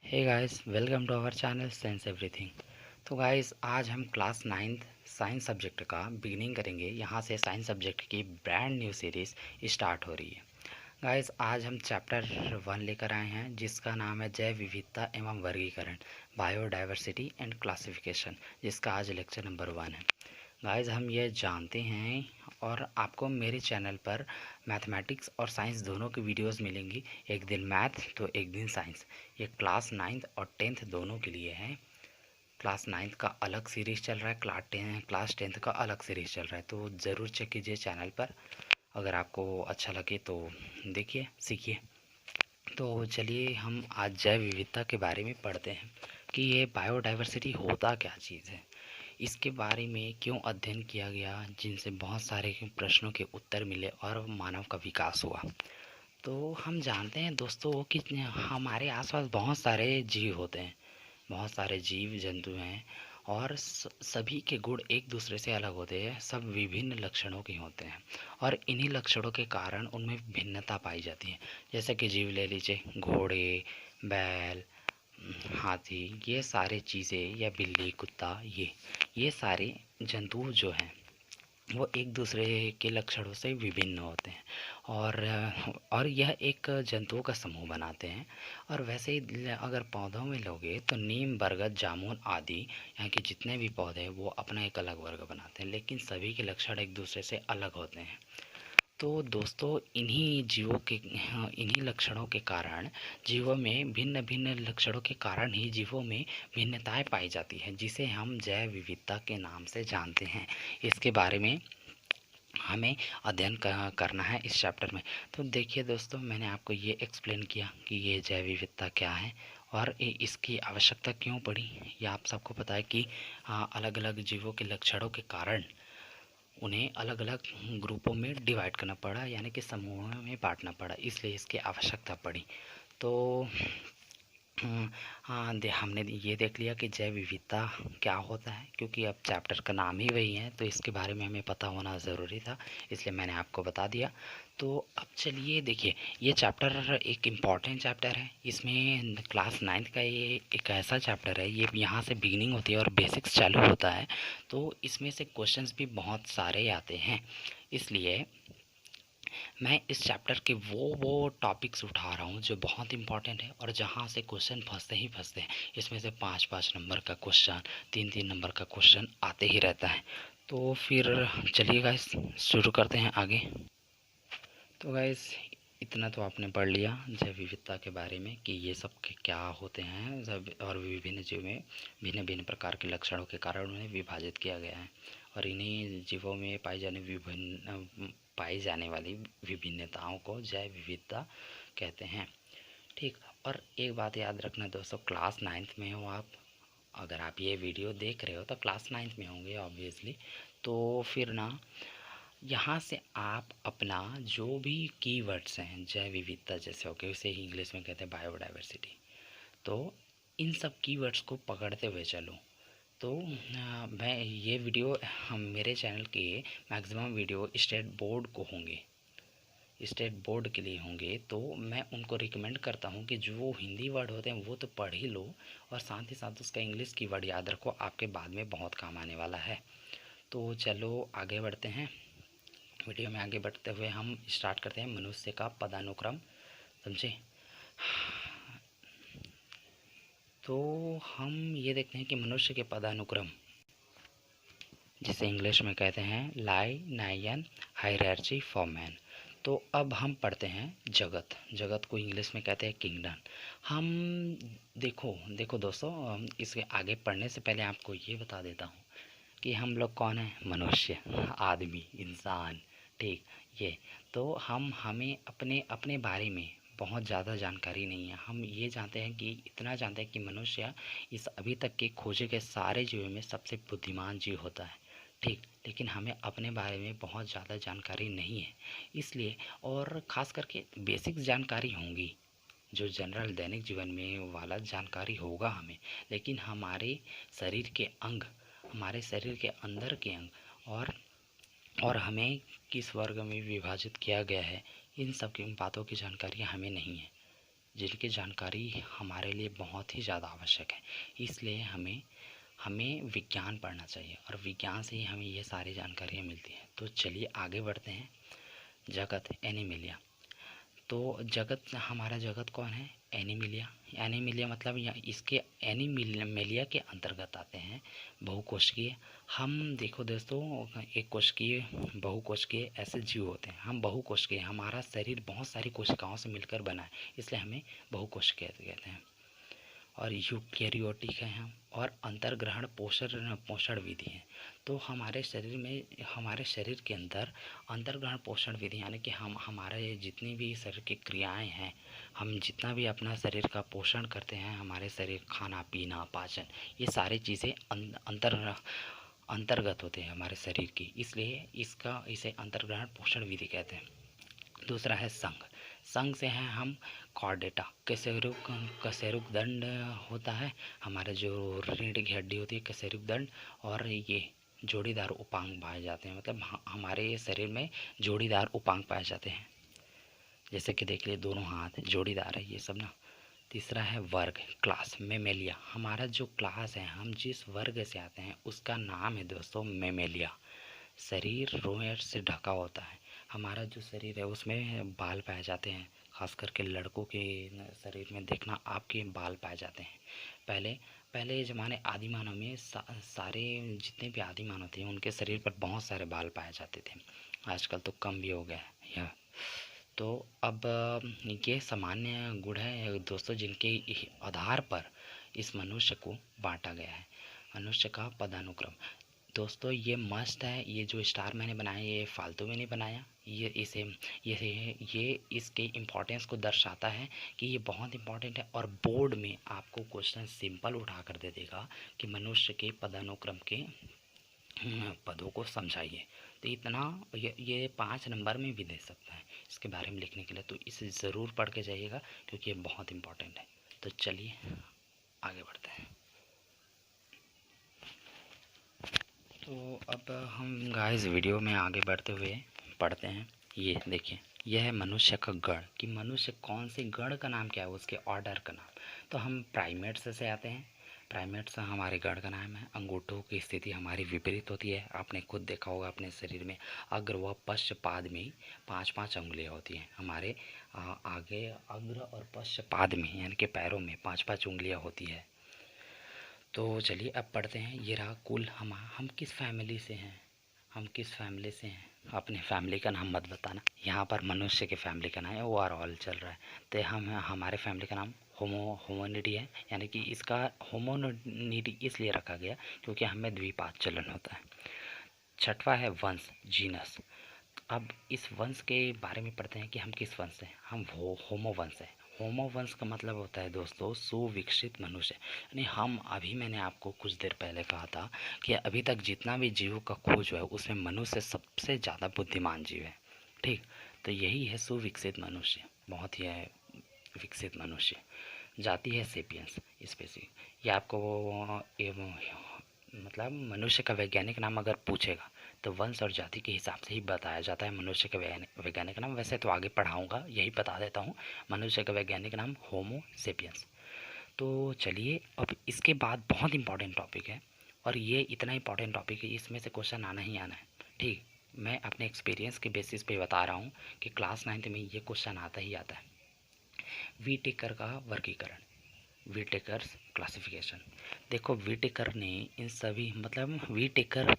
Hey guys, welcome to our channel science everything. तो guys, आज हम क्लास 9th साइंस सब्जेक्ट का beginning करेंगे। यहाँ से साइंस सब्जेक्ट की ब्रांड न्यू सीरीज़ स्टार्ट हो रही है। गाइस, आज हम चैप्टर 1 लेकर आए हैं, जिसका नाम है जैव विविधता एवं वर्गीकरण, बायोडाइवर्सिटी एंड क्लासिफिकेशन, जिसका आज लेक्चर नंबर 1 है। गाइस, हम ये जानते हैं और आपको मेरे चैनल पर मैथमेटिक्स और साइंस दोनों की वीडियोस मिलेंगी। एक दिन मैथ तो एक दिन साइंस। ये क्लास 9th और 10th दोनों के लिए है। क्लास 9th का अलग सीरीज़ चल रहा है, क्लास 10th का अलग सीरीज़ चल रहा है। तो ज़रूर चेक कीजिए चैनल पर। अगर आपको अच्छा लगे तो देखिए, सीखिए। तो चलिए हम आज जैव विविधता के बारे में पढ़ते हैं कि ये बायोडाइवर्सिटी होता क्या चीज़ है, इसके बारे में क्यों अध्ययन किया गया, जिनसे बहुत सारे प्रश्नों के उत्तर मिले और मानव का विकास हुआ। तो हम जानते हैं दोस्तों कि हमारे आसपास बहुत सारे जीव होते हैं, बहुत सारे जीव जंतु हैं, और सभी के गुण एक दूसरे से अलग होते हैं। सब विभिन्न लक्षणों के होते हैं और इन्हीं लक्षणों के कारण उनमें भिन्नता पाई जाती है। जैसे कि जीव ले लीजिए, घोड़े, बैल, हाथी, ये सारे चीज़ें, या बिल्ली, कुत्ता, ये सारे जंतु जो हैं वो एक दूसरे के लक्षणों से विभिन्न होते हैं, और यह एक जंतुओं का समूह बनाते हैं। और वैसे ही अगर पौधों में लोगे तो नीम, बरगद, जामुन आदि यहाँ के जितने भी पौधे हैं वो अपना एक अलग वर्ग बनाते हैं, लेकिन सभी के लक्षण एक दूसरे से अलग होते हैं। तो दोस्तों, इन्हीं जीवों के इन्हीं लक्षणों के कारण जीवों में भिन्न भिन्न लक्षणों के कारण ही जीवों में भिन्नताएं पाई जाती हैं, जिसे हम जैव विविधता के नाम से जानते हैं। इसके बारे में हमें अध्ययन करना है इस चैप्टर में। तो देखिए दोस्तों, मैंने आपको ये एक्सप्लेन किया कि ये जैव विविधता क्या है और इसकी आवश्यकता क्यों पड़ी। ये आप सबको पता है कि अलग अलग जीवों के लक्षणों के कारण उन्हें अलग अलग ग्रुपों में डिवाइड करना पड़ा, यानी कि समूहों में बांटना पड़ा, इसलिए इसकी आवश्यकता पड़ी। तो हाँ, हमने ये देख लिया कि जैव विविधता क्या होता है, क्योंकि अब चैप्टर का नाम ही वही है तो इसके बारे में हमें पता होना ज़रूरी था, इसलिए मैंने आपको बता दिया। तो अब चलिए देखिए, ये चैप्टर एक इम्पॉर्टेंट चैप्टर है। इसमें क्लास 9th का ये एक ऐसा चैप्टर है, ये यहाँ से बिगिनिंग होती है और बेसिक्स चालू होता है। तो इसमें से क्वेश्चंस भी बहुत सारे आते हैं, इसलिए मैं इस चैप्टर के वो टॉपिक्स उठा रहा हूँ जो बहुत इंपॉर्टेंट है और जहाँ से क्वेश्चन फंसते हैं। इसमें से 5-5 नंबर का क्वेश्चन, 3-3 नंबर का क्वेश्चन आते ही रहता है। तो फिर चलिए गाइस, शुरू करते हैं आगे। तो गाइस, इतना तो आपने पढ़ लिया जैव विविधता के बारे में कि ये सब क्या होते हैं सब, और विभिन्न जीव में भिन्न भिन्न प्रकार के लक्षणों के कारण उन्हें विभाजित किया गया है, और इन्हीं जीवों में पाई जाने वाली विभिन्नताओं को जैव विविधता कहते हैं। ठीक। और एक बात याद रखना दोस्तों, क्लास 9th में हो आप, अगर आप ये वीडियो देख रहे हो तो क्लास 9th में होंगे ऑब्वियसली। तो फिर ना, यहाँ से आप अपना जो भी कीवर्ड्स हैं जैव विविधता जैसे, ओके, उसे ही इंग्लिश में कहते हैं बायोडाइवर्सिटी, तो इन सब कीवर्ड्स को पकड़ते हुए चलो। तो मैं ये वीडियो, हम मेरे चैनल के मैक्सिमम वीडियो स्टेट बोर्ड को होंगे, स्टेट बोर्ड के लिए होंगे, तो मैं उनको रिकमेंड करता हूँ कि जो हिंदी वर्ड होते हैं वो तो पढ़ ही लो, और साथ ही साथ उसका इंग्लिश की वर्ड याद रखो, आपके बाद में बहुत काम आने वाला है। तो चलो आगे बढ़ते हैं। वीडियो में आगे बढ़ते हुए हम स्टार्ट करते हैं मनुष्य का पदानुक्रम, समझे। तो हम ये देखते हैं कि मनुष्य के पदानुक्रम, जिसे इंग्लिश में कहते हैं लाइनाइन हायरार्ची फॉर मैन। तो अब हम पढ़ते हैं जगत। जगत को इंग्लिश में कहते हैं किंगडम। हम देखो देखो दोस्तों, इसके आगे पढ़ने से पहले आपको ये बता देता हूँ कि हम लोग कौन है, मनुष्य, आदमी, इंसान, ठीक। ये तो हमें अपने अपने बारे में बहुत ज़्यादा जानकारी नहीं है। हम ये जानते हैं कि इतना जानते हैं कि मनुष्य इस अभी तक के खोजे गए सारे जीवों में सबसे बुद्धिमान जीव होता है, ठीक। लेकिन हमें अपने बारे में बहुत ज़्यादा जानकारी नहीं है, इसलिए, और ख़ास करके बेसिक जानकारी होंगी, जो जनरल दैनिक जीवन में वाला जानकारी होगा हमें, लेकिन हमारे शरीर के अंग, हमारे शरीर के अंदर के अंग, और हमें किस वर्ग में विभाजित किया गया है, इन सब की बातों की जानकारी हमें नहीं है, जिनकी जानकारी हमारे लिए बहुत ही ज़्यादा आवश्यक है। इसलिए हमें हमें विज्ञान पढ़ना चाहिए और विज्ञान से ही हमें ये सारी जानकारियाँ मिलती हैं। तो चलिए आगे बढ़ते हैं। जगत एनिमिलिया। तो जगत, हमारा जगत कौन है? एनिमिलिया। एनिमिलिया मतलब इसके एनिमिलिया के अंतर्गत आते हैं बहुकोशिकीय। हम देखो दोस्तों, एक कोशिकीय, बहुकोशिकीय ऐसे जीव होते हैं। हम बहुकोशिकीय, हमारा शरीर बहुत सारी कोशिकाओं से मिलकर बना है, इसलिए हमें बहुकोशिकीय कहते हैं। और यूकैरियोटिक हैं हम, और अंतर्ग्रहण पोषण विधि है। तो हमारे शरीर के अंदर अंतर्ग्रहण पोषण विधि, यानी कि हम हमारे जितनी भी शरीर की क्रियाएं हैं, हम जितना भी अपना शरीर का पोषण करते हैं, हमारे शरीर, खाना पीना, पाचन, ये सारी चीज़ें अंतर्गत होते हैं हमारे शरीर की, इसलिए इसे अंतर्ग्रहण पोषण विधि कहते हैं। दूसरा है संघ। संघ से हैं हम कॉर्डेटा, कशेरुक दंड होता है हमारे जो रीढ़ की हड्डी होती है, कशेरुक दंड, और ये जोड़ीदार उपांग पाए जाते हैं। मतलब हमारे शरीर में जोड़ीदार उपांग पाए जाते हैं, जैसे कि देख लिए दोनों हाथ जोड़ीदार है, ये सब ना। तीसरा है वर्ग, क्लास, मेमेलिया। हमारा जो क्लास है, हम जिस वर्ग से आते हैं, उसका नाम है दोस्तों मेमेलिया। शरीर रोएं से ढका होता है। हमारा जो शरीर है उसमें बाल पाए जाते हैं, खास करके लड़कों के शरीर में देखना आपके बाल पाए जाते हैं। पहले पहले ज़माने आदि मानव में सारे जितने भी आदि मानव थे, उनके शरीर पर बहुत सारे बाल पाए जाते थे। आजकल तो कम भी हो गया है यह। तो अब ये सामान्य गुण है दोस्तों, जिनके आधार पर इस मनुष्य को बांटा गया है। मनुष्य का पदानुक्रम दोस्तों, ये मस्त है। ये जो स्टार मैंने बनाया, ये फालतू में नहीं बनाया, ये इसके इम्पोर्टेंस को दर्शाता है कि ये बहुत इम्पोर्टेंट है। और बोर्ड में आपको क्वेश्चन सिंपल उठा कर दे देगा कि मनुष्य के पदानुक्रम के पदों को समझाइए। तो इतना ये 5 नंबर में भी दे सकता है इसके बारे में लिखने के लिए। तो इसे ज़रूर पढ़ के जाइएगा, क्योंकि ये बहुत इम्पोर्टेंट है। तो चलिए आगे बढ़ते हैं। तो अब हम गाइस वीडियो में आगे बढ़ते हुए पढ़ते हैं। ये देखिए, यह है मनुष्य का गण, कि मनुष्य कौन से गण का नाम क्या है, उसके ऑर्डर का नाम। तो हम प्राइमेट्स से आते हैं। प्राइमेट्स हमारे गण का नाम है। अंगूठों की स्थिति हमारी विपरीत होती है। आपने खुद देखा होगा अपने शरीर में अग्र व पश्च पाद में 5-5 उंगलियां होती हैं। हमारे आगे अग्र और पश्च पाद में, यानी कि पैरों में 5-5 उंगलियां होती है। तो चलिए अब पढ़ते हैं। ये रहा कुल हम किस फैमिली से हैं, हम किस फैमिली से हैं। अपने फैमिली का नाम मत बताना, यहाँ पर मनुष्य के फैमिली का नाम है, ओवरऑल चल रहा है। तो हमारे फैमिली का नाम होमोनिडी है, यानी कि इसका होमोनिडी इसलिए रखा गया क्योंकि हमें द्विपाद चलन होता है। छठवा है वंश, जीनस। अब इस वंश के बारे में पढ़ते हैं कि हम किस वंश से हैं। हम होमो वंश है। होमो वंश का मतलब होता है दोस्तों सुविकसित मनुष्य, यानी हम, अभी मैंने आपको कुछ देर पहले कहा था कि अभी तक जितना भी जीवों का खोज हुआ है उसमें मनुष्य सबसे ज़्यादा बुद्धिमान जीव है। ठीक, तो यही है सुविकसित मनुष्य, बहुत ही है विकसित मनुष्य। जाति है सेपियंस स्पेसी। ये आपको एवं मतलब मनुष्य का वैज्ञानिक नाम अगर पूछेगा तो वंश और जाति के हिसाब से ही बताया जाता है मनुष्य का वैज्ञानिक नाम। वैसे तो आगे पढ़ाऊँगा, यही बता देता हूँ। मनुष्य का वैज्ञानिक नाम होमो सेपियंस। तो चलिए अब इसके बाद बहुत इंपॉर्टेंट टॉपिक है, और ये इतना इंपॉर्टेंट टॉपिक है, इसमें से क्वेश्चन आना ही आना है। ठीक, मैं अपने एक्सपीरियंस के बेसिस पे बता रहा हूँ कि क्लास 9th में ये क्वेश्चन आता ही आता है। वीटेकर का वर्गीकरण, वीटेकर्स क्लासिफिकेशन। देखो वीटेकर ने इन सभी, मतलब वीटेकर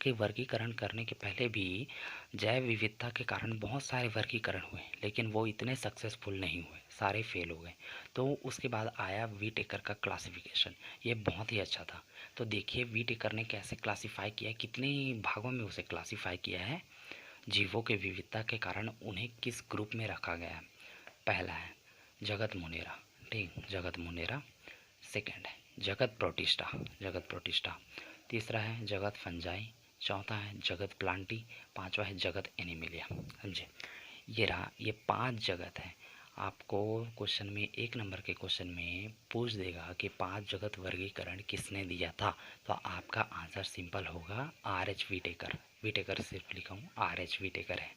के वर्गीकरण करने के पहले भी जैव विविधता के कारण बहुत सारे वर्गीकरण हुए, लेकिन वो इतने सक्सेसफुल नहीं हुए, सारे फेल हो गए। तो उसके बाद आया वीटेकर का क्लासिफिकेशन, ये बहुत ही अच्छा था। तो देखिए वीटेकर ने कैसे क्लासीफाई किया, कितने भागों में उसे क्लासीफाई किया है। जीवों के विविधता के कारण उन्हें किस ग्रुप में रखा गया है। पहला है जगत मुनेरा, ठीक, जगत मुनेरा। सेकंड है जगत प्रोटिस्टा, जगत प्रोटिस्टा। तीसरा है जगत फंजाई। चौथा है जगत प्लांटी। पांचवा है जगत एनिमिलिया। समझे, ये रहा, ये 5 जगत है। आपको क्वेश्चन में 1 नंबर के क्वेश्चन में पूछ देगा कि 5 जगत वर्गीकरण किसने दिया था, तो आपका आंसर सिंपल होगा R.H. वीटेकर। वीटेकर सिर्फ लिखा हूँ, R.H. वीटेकर है।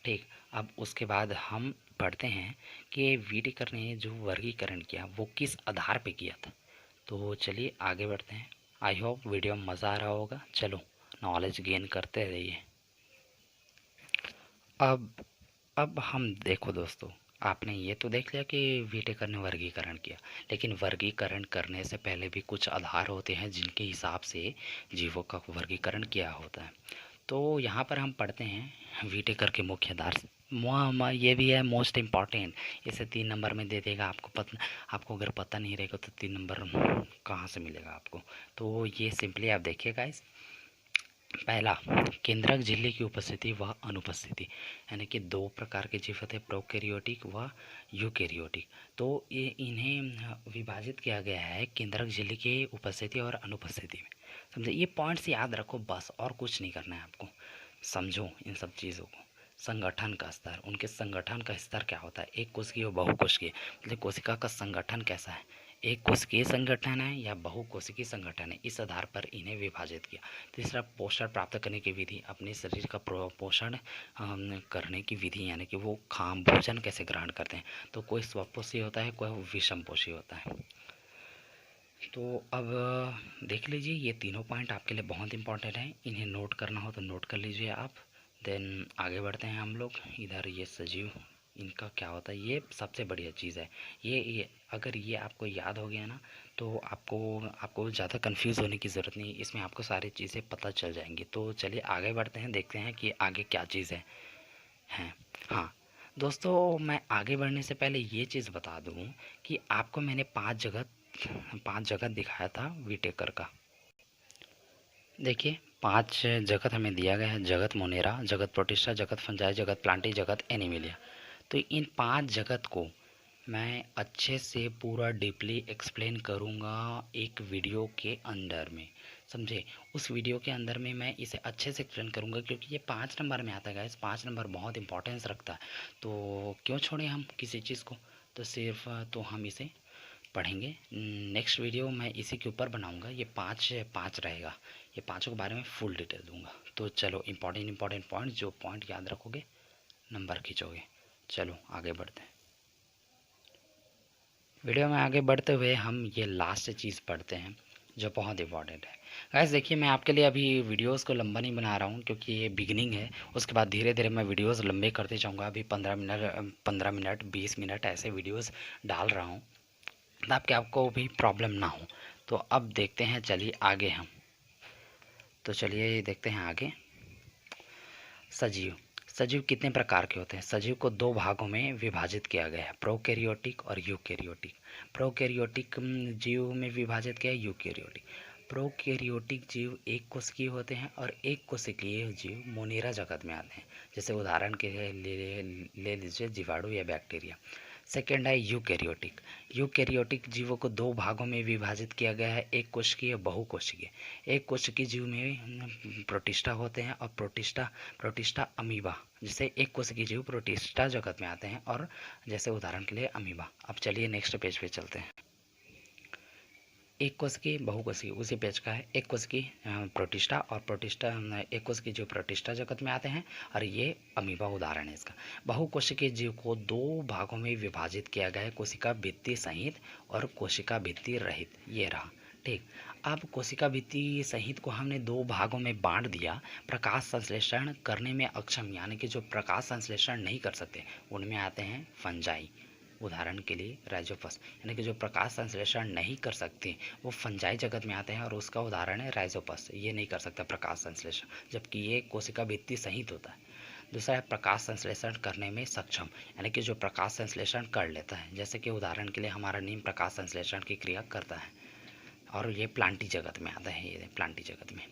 ठीक, अब उसके बाद हम पढ़ते हैं कि व्हिटेकर ने जो वर्गीकरण किया वो किस आधार पे किया था। तो चलिए आगे बढ़ते हैं। आई होप वीडियो में मज़ा आ रहा होगा। चलो नॉलेज गेन करते रहिए। अब हम देखो दोस्तों, आपने ये तो देख लिया कि व्हिटेकर ने वर्गीकरण किया, लेकिन वर्गीकरण करने से पहले भी कुछ आधार होते हैं जिनके हिसाब से जीवों का वर्गीकरण किया होता है। तो यहाँ पर हम पढ़ते हैं व्हिटेकर के मुख्य आधार से। ये भी है मोस्ट इम्पॉर्टेंट, इसे 3 नंबर में दे देगा। आपको अगर पता नहीं रहेगा तो 3 नंबर कहाँ से मिलेगा आपको। तो ये सिंपली आप देखिएगा। पहला, केंद्रक झिल्ली की उपस्थिति व अनुपस्थिति, यानी कि 2 प्रकार के जीव होते हैं, प्रोकैरियोटिक व यूकैरियोटिक। तो ये इन्हें विभाजित किया गया है केंद्रक झिल्ली की उपस्थिति और अनुपस्थिति में। समझे, ये पॉइंट्स याद रखो बस, और कुछ नहीं करना है आपको। समझो इन सब चीज़ों को। संगठन का स्तर, उनके संगठन का स्तर क्या होता है, एक कोशिकीय और बहुकोशिकीय, मतलब कोशिका का संगठन कैसा है, एक कोशिकीय संगठन है या बहुकोशिकीय संगठन है, इस आधार पर इन्हें विभाजित किया। तीसरा, पोषण प्राप्त करने की विधि, अपने शरीर का पोषण करने की विधि, यानी कि वो भोजन कैसे ग्रहण करते हैं। तो कोई स्वपोषी होता है, कोई विषमपोषी होता है। तो अब देख लीजिए, ये तीनों पॉइंट आपके लिए बहुत इंपॉर्टेंट हैं, इन्हें नोट करना हो तो नोट कर लीजिए आप। देन आगे बढ़ते हैं हम लोग। इधर ये सजीव, इनका क्या होता है, ये सबसे बढ़िया चीज़ है। ये अगर ये आपको याद हो गया ना, तो आपको ज़्यादा कंफ्यूज होने की ज़रूरत नहीं, इसमें आपको सारी चीज़ें पता चल जाएंगी। तो चलिए आगे बढ़ते हैं, देखते हैं कि आगे क्या चीज़ है। हाँ दोस्तों, मैं आगे बढ़ने से पहले ये चीज़ बता दूँ कि आपको मैंने 5 जगत दिखाया था व्हिटेकर का। देखिए 5 जगत हमें दिया गया है, जगत मोनेरा, जगत प्रोटिस्टा, जगत फंजाई, जगत प्लांटी, जगत एनिमिलिया। तो इन 5 जगत को मैं अच्छे से पूरा डीपली एक्सप्लेन करूँगा एक वीडियो के अंदर में, समझे। उस वीडियो के अंदर में मैं इसे अच्छे से एक्सप्लेन करूँगा, क्योंकि ये 5 नंबर में आता है गाइस। 5 नंबर बहुत इंपॉर्टेंस रखता है, तो क्यों छोड़ें हम किसी चीज़ को। तो सिर्फ तो हम इसे पढ़ेंगे। नेक्स्ट वीडियो मैं इसी के ऊपर बनाऊंगा, ये 5 रहेगा, ये पाँचों के बारे में फुल डिटेल दूंगा। तो चलो इंपॉर्टेंट पॉइंट, जो पॉइंट याद रखोगे नंबर खींचोगे। चलो आगे बढ़ते हैं। वीडियो में आगे बढ़ते हुए हम ये लास्ट चीज़ पढ़ते हैं जो बहुत इंपॉर्टेंट है। गाइस देखिए, मैं आपके लिए अभी वीडियोस को लंबा नहीं बना रहा हूँ, क्योंकि ये बिगिनिंग है। उसके बाद धीरे धीरे मैं वीडियोस लंबे करते जाऊँगा। अभी 15 मिनट 20 मिनट ऐसे वीडियोस डाल रहा हूँ, ताकि आपको भी प्रॉब्लम ना हो। तो अब देखते हैं, चलिए आगे हम, तो चलिए देखते हैं आगे। सजीव कितने प्रकार के होते हैं। सजीव को 2 भागों में विभाजित किया गया है, प्रोकैरियोटिक और यूकैरियोटिक। प्रोकैरियोटिक जीव में विभाजित किया है, यूकैरियोटिक। प्रोकैरियोटिक जीव एक कोशिकीय होते हैं और एक कोशिकीय जीव मोनेरा जगत में आते हैं। जैसे उदाहरण के लिए ले लीजिए जीवाणु या बैक्टीरिया। सेकेंड है यूकैरियोटिक। यूकैरियोटिक जीवों को 2 भागों में विभाजित किया गया है, एक कोशिकीय और बहुकोशिकीय। एक कोशिकीय जीव में प्रोटिस्टा होते हैं और प्रोटिस्टा अमीबा। जैसे एक कोशिकीय जीव प्रोटिस्टा जगत में आते हैं, और जैसे उदाहरण के लिए अमीबा। अब चलिए नेक्स्ट पेज पे चलते हैं। एक कोशिकीय बहुकोशिकीय उसी पेज का है। एक कोशिकीय प्रोटिस्टा और एक कोशिकीय जीव प्रोटिस्टा जगत में आते हैं, और ये अमीबा उदाहरण है इसका। बहुकोशिकीय जीव को 2 भागों में विभाजित किया गया है, कोशिका भित्ति सहित और कोशिका भित्ति रहित। ये रहा, ठीक। अब कोशिका भित्ति सहित को हमने 2 भागों में बांट दिया। प्रकाश संश्लेषण करने में अक्षम, यानी कि जो प्रकाश संश्लेषण नहीं कर सकते, उनमें आते हैं फंजाई। उदाहरण के लिए राइजोपस, यानी कि जो प्रकाश संश्लेषण नहीं कर सकते वो फंजाई जगत में आते हैं, और उसका उदाहरण है राइजोपस। ये नहीं कर सकता प्रकाश संश्लेषण, जबकि ये कोशिका भित्ति सहित होता है। दूसरा है प्रकाश संश्लेषण करने में सक्षम, यानी कि जो प्रकाश संश्लेषण कर लेता है, जैसे कि उदाहरण के लिए हमारा नीम प्रकाश संश्लेषण की क्रिया करता है, और ये प्लांटी जगत में आता है। ये प्लांटी जगत में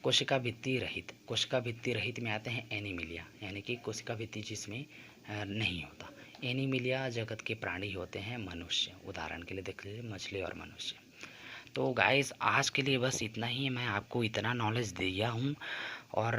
कोशिका भित्ति रहित, कोशिका भित्ति रहित में आते हैं एनीमिलिया, यानी कि कोशिका भित्ति जिसमें नहीं होता। एनीमिलिया जगत के प्राणी होते हैं मनुष्य। उदाहरण के लिए देख लीजिए मछली और मनुष्य। तो गाइस आज के लिए बस इतना ही, मैं आपको इतना नॉलेज दिया हूँ। और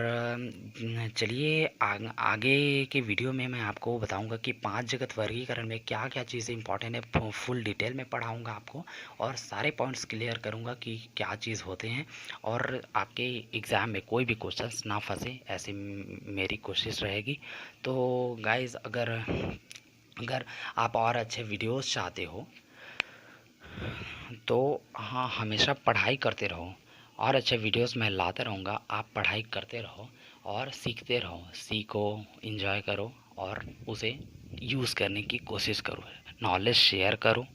चलिए आगे के वीडियो में मैं आपको बताऊंगा कि 5 जगत वर्गीकरण में क्या क्या चीज़ें इंपॉर्टेंट है, फुल डिटेल में पढ़ाऊंगा आपको, और सारे पॉइंट्स क्लियर करूंगा कि क्या चीज़ होते हैं, और आपके एग्ज़ाम में कोई भी क्वेश्चंस ना फंसे, ऐसी मेरी कोशिश रहेगी। तो गाइस अगर अगर आप और अच्छे वीडियोस चाहते हो तो हाँ, हमेशा पढ़ाई करते रहो और अच्छे वीडियोस मैं लाता रहूँगा। आप पढ़ाई करते रहो और सीखते रहो, सीखो, एंजॉय करो और उसे यूज़ करने की कोशिश करो, नॉलेज शेयर करो।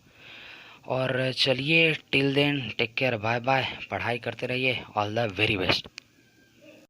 और चलिए, till then take care, bye bye, पढ़ाई करते रहिए, ऑल द वेरी बेस्ट।